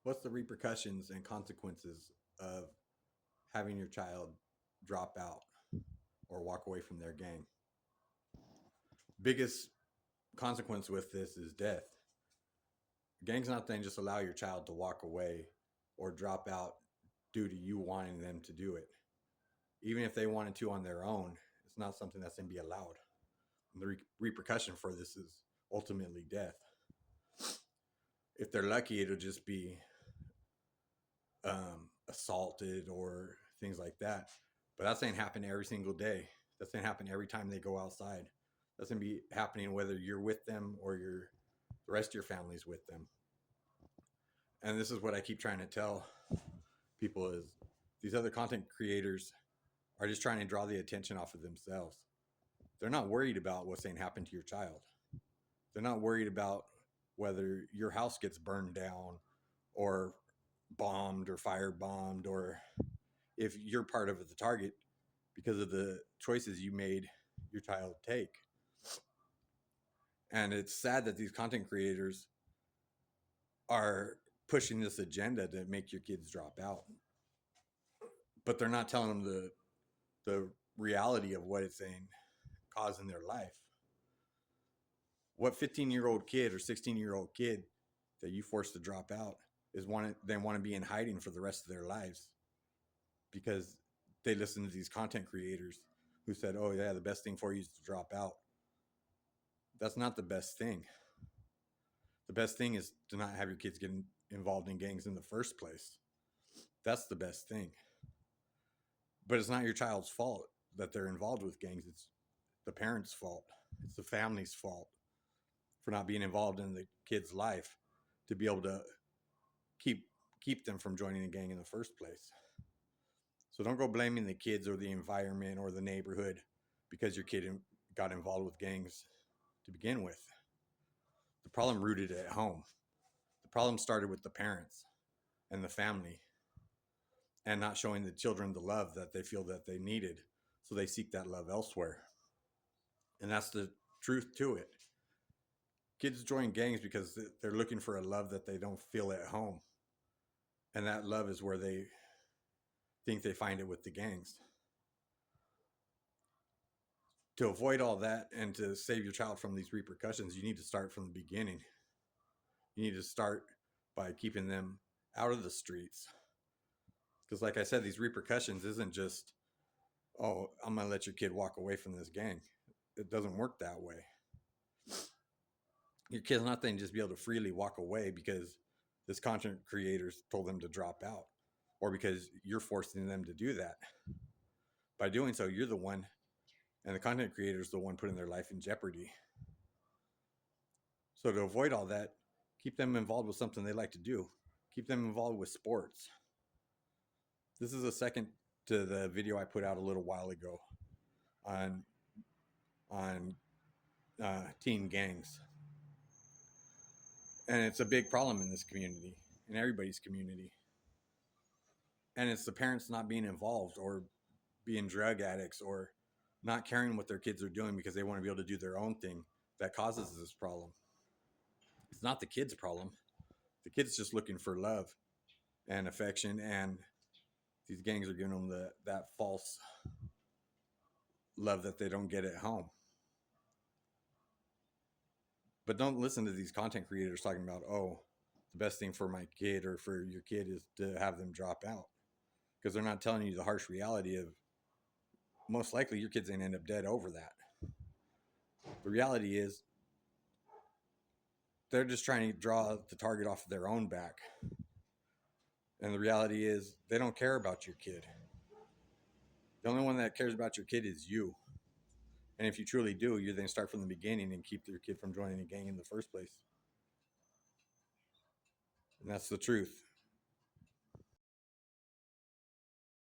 what's the repercussions and consequences of having your child drop out or walk away from their gang? Biggest consequence with this is death. Gang's not saying just allow your child to walk away or drop out due to you wanting them to do it. Even if they wanted to on their own, it's not something that's going to be allowed. And the repercussion for this is ultimately death. If they're lucky, it'll just be assaulted or things like that. But that's ain't happening every single day. That's ain't happening every time they go outside. That's gonna be happening whether you're with them or the rest of your family's with them. And this is what I keep trying to tell people is these other content creators are just trying to draw the attention off of themselves. They're not worried about what's going to happen to your child. They're not worried about whether your house gets burned down or bombed or firebombed, or if you're part of the target because of the choices you made your child take. And it's sad that these content creators are pushing this agenda to make your kids drop out, but they're not telling them the reality of what it's in causing their life. What 15-year-old kid or 16-year-old kid that you forced to drop out they want to be in hiding for the rest of their lives because they listen to these content creators who said, oh yeah, the best thing for you is to drop out. That's not the best thing. The best thing is to not have your kids get involved in gangs in the first place. That's the best thing. But it's not your child's fault that they're involved with gangs. It's the parents' fault. It's the family's fault for not being involved in the kid's life to be able to keep them from joining a gang in the first place. So don't go blaming the kids or the environment or the neighborhood because your kid got involved with gangs to begin with. The problem rooted at home. The problem started with the parents and the family and not showing the children the love that they feel that they needed. So they seek that love elsewhere. And that's the truth to it. Kids join gangs because they're looking for a love that they don't feel at home. And that love is where they think they find it with the gangs. To avoid all that and to save your child from these repercussions, you need to start from the beginning. You need to start by keeping them out of the streets. Because like I said, these repercussions isn't just, oh, I'm going to let your kid walk away from this gang. It doesn't work that way. Your kid's not going to just be able to freely walk away because this content creators told them to drop out or because you're forcing them to do that. By doing so, you're the one, and the content creator is the one putting their life in jeopardy. So to avoid all that, keep them involved with something they like to do. Keep them involved with sports. This is a second to the video I put out a little while ago on teen gangs. And it's a big problem in this community, in everybody's community. And it's the parents not being involved or being drug addicts or not caring what their kids are doing because they want to be able to do their own thing that causes this problem. It's not the kid's problem. The kid's just looking for love and affection, and these gangs are giving them that false love that they don't get at home. But don't listen to these content creators talking about, oh, the best thing for my kid or for your kid is to have them drop out, because they're not telling you the harsh reality of most likely your kid's going to end up dead over that. The reality is they're just trying to draw the target off of their own back. And the reality is they don't care about your kid. The only one that cares about your kid is you. And if you truly do, you're going to start from the beginning and keep your kid from joining a gang in the first place. And that's the truth.